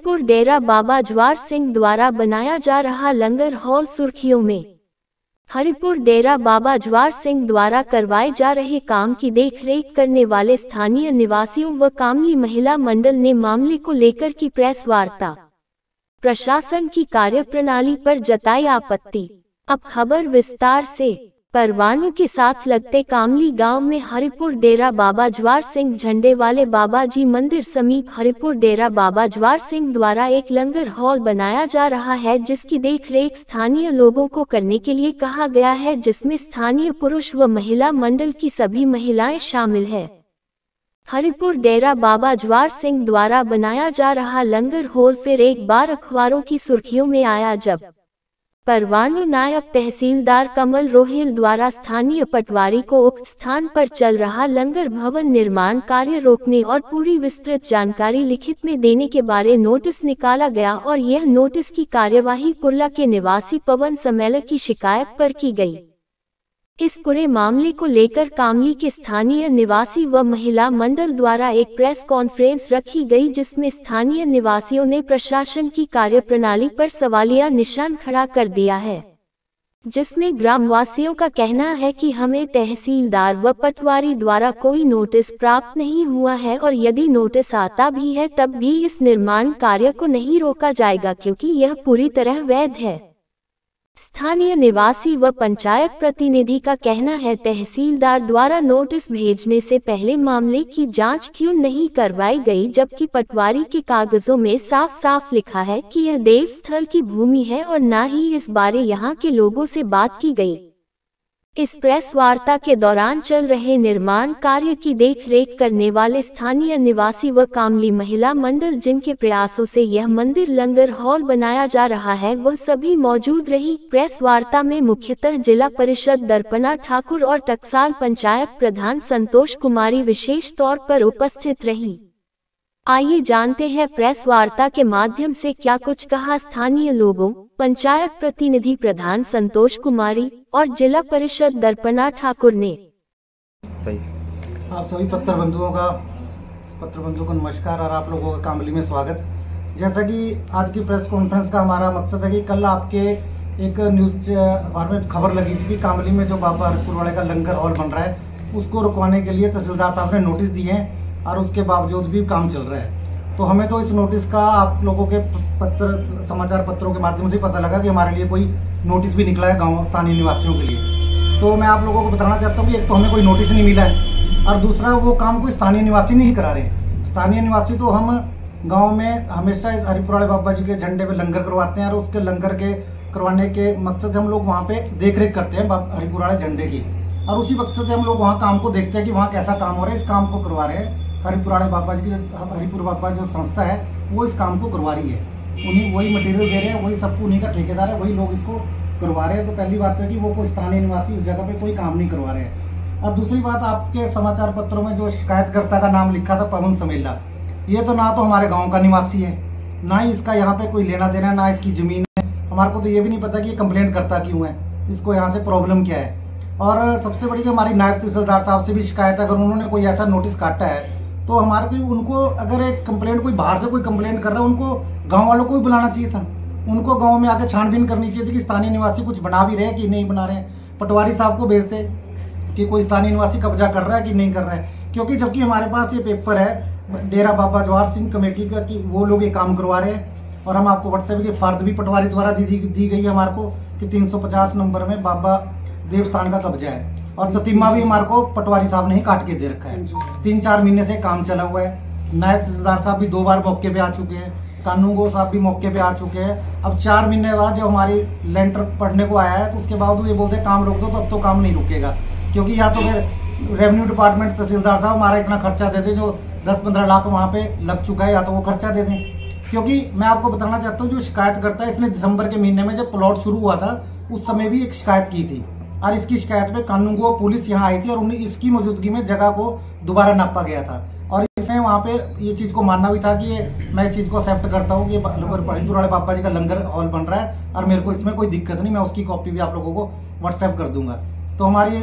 हरिपुर डेरा बाबा जवार सिंह द्वारा बनाया जा रहा लंगर हॉल सुर्खियों में। हरिपुर डेरा बाबा जवार सिंह द्वारा करवाए जा रहे काम की देखरेख करने वाले स्थानीय निवासियों व कामली महिला मंडल ने मामले को लेकर की प्रेस वार्ता। प्रशासन की कार्यप्रणाली पर जताई आपत्ति। अब खबर विस्तार से। परवाणू के साथ लगते कामली गांव में हरिपुर डेरा बाबा जवार सिंह झंडे वाले बाबा जी मंदिर समीप हरिपुर डेरा बाबा जवार सिंह द्वारा एक लंगर हॉल बनाया जा रहा है, जिसकी देखरेख स्थानीय लोगों को करने के लिए कहा गया है, जिसमें स्थानीय पुरुष व महिला मंडल की सभी महिलाएं शामिल है। हरिपुर डेरा बाबा जवार सिंह द्वारा बनाया जा रहा लंगर हॉल फिर एक बार अखबारों की सुर्खियों में आया, जब परवाणू नायब तहसीलदार कमल रोहिल द्वारा स्थानीय पटवारी को उक्त स्थान पर चल रहा लंगर भवन निर्माण कार्य रोकने और पूरी विस्तृत जानकारी लिखित में देने के बारे नोटिस निकाला गया और यह नोटिस की कार्यवाही कुर्ला के निवासी पवन समेलक की शिकायत पर की गई। इस पूरे मामले को लेकर कामली के स्थानीय निवासी व महिला मंडल द्वारा एक प्रेस कॉन्फ्रेंस रखी गई, जिसमें स्थानीय निवासियों ने प्रशासन की कार्यप्रणाली पर सवालिया निशान खड़ा कर दिया है, जिसमें ग्रामवासियों का कहना है कि हमें तहसीलदार व पटवारी द्वारा कोई नोटिस प्राप्त नहीं हुआ है और यदि नोटिस आता भी है तब भी इस निर्माण कार्य को नहीं रोका जाएगा, क्योंकि यह पूरी तरह वैध है। स्थानीय निवासी व पंचायत प्रतिनिधि का कहना है, तहसीलदार द्वारा नोटिस भेजने से पहले मामले की जांच क्यों नहीं करवाई गई, जबकि पटवारी के कागजों में साफ साफ लिखा है कि यह देव स्थल की भूमि है और न ही इस बारे यहाँ के लोगों से बात की गई। इस प्रेस वार्ता के दौरान चल रहे निर्माण कार्य की देखरेख करने वाले स्थानीय निवासी व कामली महिला मंडल, जिनके प्रयासों से यह मंदिर लंगर हॉल बनाया जा रहा है, वह सभी मौजूद रही। प्रेस वार्ता में मुख्यतः जिला परिषद दर्पणा ठाकुर और टकसाल पंचायत प्रधान संतोष कुमारी विशेष तौर पर उपस्थित रही। आइए जानते हैं प्रेस वार्ता के माध्यम से क्या कुछ कहा स्थानीय लोगों, पंचायत प्रतिनिधि प्रधान संतोष कुमारी और जिला परिषद दर्पणा ठाकुर ने। आप सभी पत्र बंधुओं को नमस्कार और आप लोगों का कामली में स्वागत। जैसा कि आज की प्रेस कॉन्फ्रेंस का हमारा मकसद है कि कल आपके एक न्यूज अखबार में खबर लगी थी कि कामली में जो बाबा हरिपुर वाले का लंगर हॉल बन रहा है उसको रुकवाने के लिए तहसीलदार साहब ने नोटिस दिए हैं और उसके बावजूद भी काम चल रहा है। तो हमें तो इस नोटिस का आप लोगों के समाचार पत्रों के माध्यम से पता लगा कि हमारे लिए कोई नोटिस भी निकला है गांव स्थानीय निवासियों के लिए। तो मैं आप लोगों को बताना चाहता हूं कि एक तो हमें कोई नोटिस नहीं मिला है और दूसरा वो काम कोई स्थानीय निवासी नहीं करा रहे। स्थानीय निवासी तो हम गाँव में हमेशा हरिपुर वाले बाबा जी के झंडे पे लंगर करवाते हैं और उसके लंगर के करवाने के मकसद से हम लोग वहाँ पे देख रेख करते हैं हरिपुर वाले झंडे की, और उसी मकसद से हम लोग वहाँ काम को देखते हैं कि वहाँ कैसा काम हो रहा है। इस काम को करवा रहे हैं हरिपुर वाले बाबा जी की, हरिपुर बाबा जो संस्था है वो इस काम को करवा रही है। उन्हीं वही मटेरियल दे रहे हैं, वही सबको उन्हीं का ठेकेदार है, वही लोग इसको करवा रहे हैं। तो पहली बात है कि वो कोई स्थानीय निवासी उस जगह पे कोई काम नहीं करवा रहे हैं। और दूसरी बात, आपके समाचार पत्रों में जो शिकायतकर्ता का नाम लिखा था पवन समेला, ये तो ना तो हमारे गाँव का निवासी है, ना ही इसका यहाँ पे कोई लेना देना, ना इसकी जमीन है। हमारे को तो ये भी नहीं पता कि ये कंप्लेंट करता क्यों है, इसको यहाँ से प्रॉब्लम क्या है। और सबसे बड़ी हमारी नायब तहसीलदार साहब से भी शिकायत है, अगर उन्होंने कोई ऐसा नोटिस काटा है तो हमारे को उनको, अगर एक कंप्लेंट कोई बाहर से कोई कंप्लेंट कर रहा है, उनको गांव वालों को भी बुलाना चाहिए था। उनको गांव में आके छानबीन करनी चाहिए थी कि स्थानीय निवासी कुछ बना भी रहे हैं कि नहीं बना रहे हैं। पटवारी साहब को भेजते कि कोई स्थानीय निवासी कब्जा कर रहा है कि नहीं कर रहा है, क्योंकि जबकि हमारे पास ये पेपर है डेरा बाबा जवार सिंह कमेटी का कि वो लोग ये काम करवा रहे हैं। और हम आपको व्हाट्सएप की फर्द भी पटवारी द्वारा दी गई है हमारे को कि 350 नंबर में बाबा देवस्थान का कब्जा है, और ततीमा भी हमारे को पटवारी साहब ने ही काट के दे रखा है। 3-4 महीने से काम चला हुआ है। नायब तहसीलदार साहब भी 2 बार मौके पे आ चुके हैं, कानूनगो साहब भी मौके पे आ चुके हैं। अब 4 महीने बाद जब हमारी लेंटर पढ़ने को आया है तो उसके बाद ये बोलते हैं काम रोक दो, तो अब तो काम नहीं रुकेगा, क्योंकि या तो फिर रेवेन्यू डिपार्टमेंट तहसीलदार साहब हमारा इतना खर्चा दे दें, जो 10-15 लाख वहाँ पे लग चुका है, या तो वो खर्चा दे दें। क्योंकि मैं आपको बताना चाहता हूँ, जो शिकायत करता है, इसने दिसंबर के महीने में जब प्लॉट शुरू हुआ था उस समय भी एक शिकायत की थी, और इसकी शिकायत पे कानूनगो पुलिस यहाँ आई थी और उन्हें इसकी मौजूदगी में जगह को दोबारा नापा गया था। और इसने वहाँ पे ये चीज़ को मानना भी था कि मैं इस चीज़ को एक्सेप्ट करता हूँ कि हरिपुर वाले बाबा जी का लंगर हॉल बन रहा है और मेरे को इसमें कोई दिक्कत नहीं, मैं उसकी कॉपी भी आप लोगों को व्हाट्सएप कर दूंगा। तो हमारी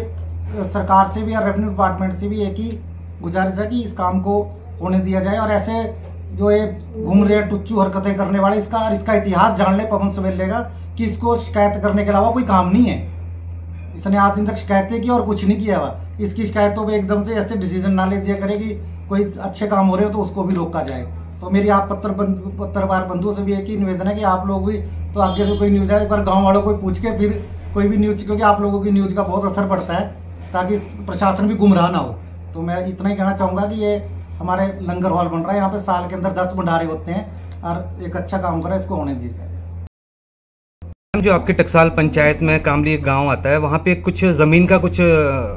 सरकार से भी और रेवेन्यू डिपार्टमेंट से भी एक ही गुजारिश है कि इस काम को होने दिया जाए, और ऐसे जो ये घूम रहे हैं टुच्चू हरकतें करने वाले, इसका इतिहास जान ले पवन सवेले का कि इसको शिकायत करने के अलावा कोई काम नहीं है। इसने आज दिन तक शिकायतें की और कुछ नहीं किया हुआ। इसकी शिकायतों पे एकदम से ऐसे डिसीजन ना ले दिया करे कि कोई अच्छे काम हो रहे हो तो उसको भी रोका जाए। तो मेरी आप पत्रकार बंधुओं से भी एक ही निवेदन है कि आप लोग भी तो आगे से कोई न्यूज़ है एक बार गाँव वालों को पूछ के फिर कोई भी न्यूज़, क्योंकि आप लोगों की न्यूज़ का बहुत असर पड़ता है, ताकि प्रशासन भी गुमराह ना हो। तो मैं इतना ही कहना चाहूँगा कि ये हमारे लंगर हॉल बन रहा है, यहाँ पे साल के अंदर 10 भंडारे होते हैं और एक अच्छा काम कर रहा है, इसको होने दीजिए। जो आपके टकसाल पंचायत में कामली एक गांव आता है, वहाँ पे कुछ जमीन का कुछ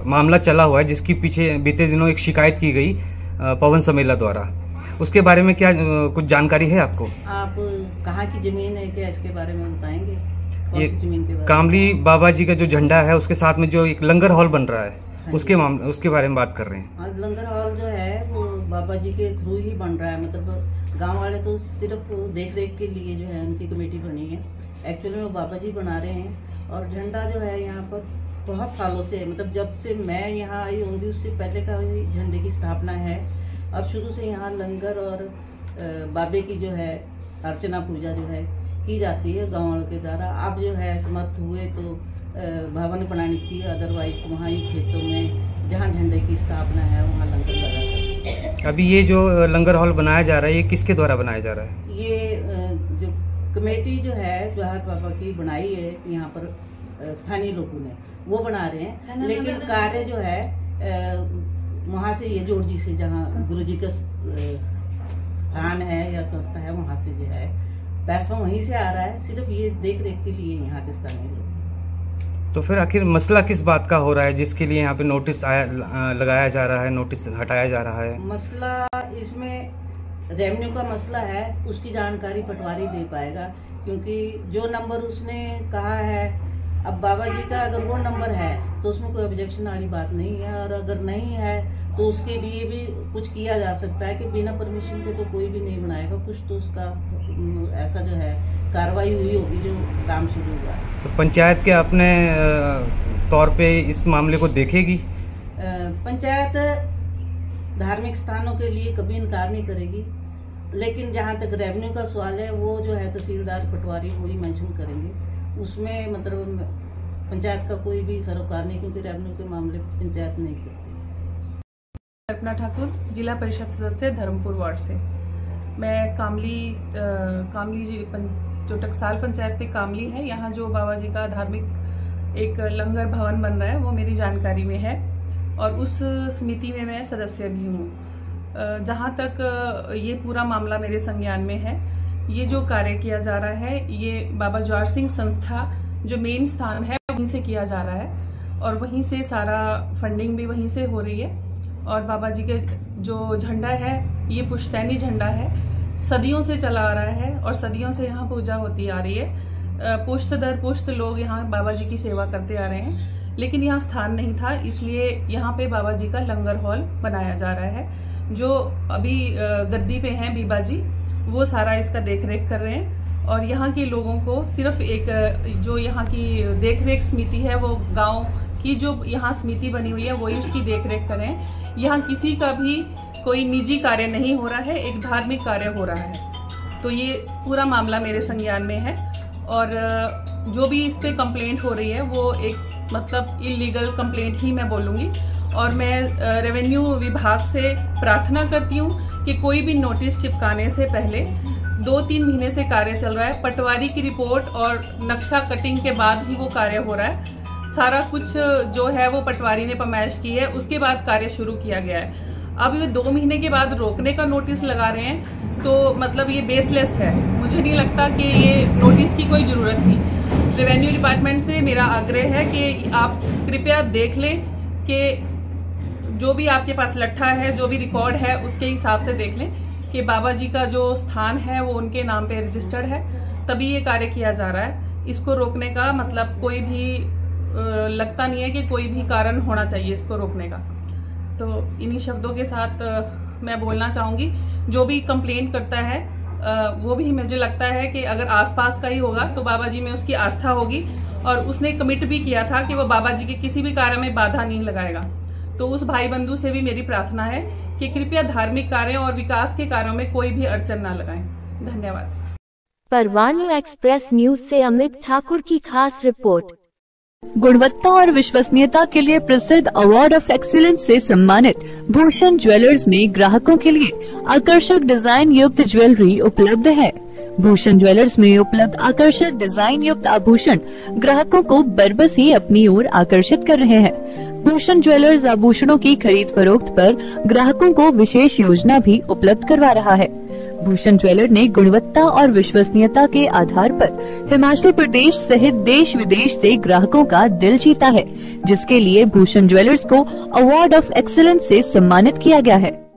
मामला चला हुआ है, जिसकी पीछे बीते दिनों एक शिकायत की गई पवन समेला द्वारा। उसके बारे में क्या कुछ जानकारी है आपको? आप कहाँ की जमीन है क्या, इसके बारे में बताएंगे? कौन सी जमीन के बारे में? कामली बाबा जी का जो झंडा है उसके साथ में जो एक लंगर हॉल बन रहा है, हाँ, उसके बारे में बात कर रहे हैं। लंगर हॉल जो है वो बाबा जी के थ्रू ही बन रहा है, मतलब गाँव वाले तो सिर्फ देख रेख के लिए जो है उनकी कमेटी बनी है, एक्चुअली में वो बाबा जी बना रहे हैं। और झंडा जो है यहाँ पर बहुत सालों से, मतलब जब से मैं यहाँ आई होंगी उससे पहले का झंडे की स्थापना है। और शुरू से यहाँ लंगर और बाबे की जो है अर्चना पूजा जो है की जाती है गाँव वालों के द्वारा। अब जो है समर्थ हुए तो भवन बनाने की, अदरवाइज वहाँ ही खेतों में जहाँ झंडे की स्थापना है वहाँ लंगर लगा। अभी ये जो लंगर हॉल बनाया जा रहा है ये किसके द्वारा बनाया जा रहा है? ये जो कमेटी जो है जवाहर बाबा की बनाई है यहाँ पर स्थानीय लोगों ने, वो बना रहे हैं, लेकिन कार्य जो है वहाँ से ये जोड़ जी से जहाँ गुरु जी का स्थान है या संस्था है वहाँ से जो है पैसा वहीं से आ रहा है, सिर्फ ये देख रेख के लिए यहाँ के स्थानीय लोग। तो फिर आखिर मसला किस बात का हो रहा है जिसके लिए यहाँ पे नोटिस लगाया जा रहा है, नोटिस हटाया जा रहा है? मसला इसमें रेवेन्यू का मसला है, उसकी जानकारी पटवारी दे पाएगा, क्योंकि जो नंबर उसने कहा है, अब बाबा जी का अगर वो नंबर है तो उसमें कोई ऑब्जेक्शन वाली बात नहीं है, और अगर नहीं है तो उसके लिए भी कुछ किया जा सकता है कि बिना परमिशन के तो कोई भी नहीं बनाएगा, कुछ तो उसका ऐसा जो है कार्रवाई हुई होगी जो काम शुरू हुआ। तो पंचायत के अपने तौर पे इस मामले को देखेगी? पंचायत धार्मिक स्थानों के लिए कभी इनकार नहीं करेगी, लेकिन जहाँ तक रेवेन्यू का सवाल है वो जो है तहसीलदार पटवारी वही मेंशन करेंगे, उसमें मतलब पंचायत का कोई भी सरोकार नहीं, क्योंकि रेवेन्यू के मामले पंचायत नहीं करती। कल्पना ठाकुर, जिला परिषद सदस्य धर्मपुर वार्ड से। मैं कामली जो टकसाल पंचायत पे कामली है, यहाँ जो बाबा जी का धार्मिक एक लंगर भवन बन रहा है वो मेरी जानकारी में है, और उस समिति में मैं सदस्य भी हूँ। जहाँ तक ये पूरा मामला मेरे संज्ञान में है, ये जो कार्य किया जा रहा है ये बाबा ज्वार सिंह संस्था जो मेन स्थान है वहीं से किया जा रहा है, और वहीं से सारा फंडिंग भी वहीं से हो रही है। और बाबा जी के जो झंडा है ये पुश्तैनी झंडा है, सदियों से चला आ रहा है और सदियों से यहाँ पूजा होती आ रही है। पुश्त दर पुश्त लोग यहाँ बाबा जी की सेवा करते आ रहे हैं, लेकिन यहाँ स्थान नहीं था, इसलिए यहाँ पे बाबा जी का लंगर हॉल बनाया जा रहा है। जो अभी गद्दी पे हैं बीबा जी, वो सारा इसका देखरेख कर रहे हैं, और यहाँ के लोगों को सिर्फ एक जो यहाँ की देखरेख समिति है, वो गांव की जो यहाँ समिति बनी हुई है वही उसकी देखरेख करें। यहाँ किसी का भी कोई निजी कार्य नहीं हो रहा है, एक धार्मिक कार्य हो रहा है। तो ये पूरा मामला मेरे संज्ञान में है, और जो भी इस पे कंप्लेंट हो रही है वो एक मतलब इलीगल कंप्लेंट ही मैं बोलूँगी। और मैं रेवेन्यू विभाग से प्रार्थना करती हूँ कि कोई भी नोटिस चिपकाने से पहले 2-3 महीने से कार्य चल रहा है, पटवारी की रिपोर्ट और नक्शा कटिंग के बाद ही वो कार्य हो रहा है। सारा कुछ जो है वो पटवारी ने पैमाइश की है, उसके बाद कार्य शुरू किया गया है। अब ये 2 महीने के बाद रोकने का नोटिस लगा रहे हैं, तो मतलब ये बेसलेस है। मुझे नहीं लगता कि ये नोटिस की कोई जरूरत थी। रेवेन्यू डिपार्टमेंट से मेरा आग्रह है कि आप कृपया देख लें कि जो भी आपके पास लट्ठा है, जो भी रिकॉर्ड है, उसके हिसाब से देख लें कि बाबा जी का जो स्थान है वो उनके नाम पे रजिस्टर्ड है, तभी ये कार्य किया जा रहा है। इसको रोकने का मतलब कोई भी लगता नहीं है कि कोई भी कारण होना चाहिए इसको रोकने का। तो इन्हीं शब्दों के साथ मैं बोलना चाहूँगी, जो भी कंप्लेंट करता है वो भी मुझे लगता है कि अगर आसपास का ही होगा तो बाबा जी में उसकी आस्था होगी, और उसने कमिट भी किया था कि वो बाबा जी के किसी भी कार्य में बाधा नहीं लगाएगा। तो उस भाई बंधु से भी मेरी प्रार्थना है कि कृपया धार्मिक कार्यों और विकास के कार्यों में कोई भी अड़चन न लगाएं। धन्यवाद। परवाणू एक्सप्रेस न्यूज से अमित ठाकुर की खास रिपोर्ट। गुणवत्ता और विश्वसनीयता के लिए प्रसिद्ध अवार्ड ऑफ एक्सीलेंस से सम्मानित भूषण ज्वेलर्स में ग्राहकों के लिए आकर्षक डिजाइन युक्त ज्वेलरी उपलब्ध है। भूषण ज्वेलर्स में उपलब्ध आकर्षक डिजाइन युक्त आभूषण ग्राहकों को बरबस ही अपनी ओर आकर्षित कर रहे हैं। भूषण ज्वेलर्स आभूषणों की खरीद फरोख्त पर ग्राहकों को विशेष योजना भी उपलब्ध करवा रहा है। भूषण ज्वेलर ने गुणवत्ता और विश्वसनीयता के आधार पर हिमाचल प्रदेश सहित देश विदेश से ग्राहकों का दिल जीता है, जिसके लिए भूषण ज्वेलर्स को अवार्ड ऑफ एक्सीलेंस से सम्मानित किया गया है।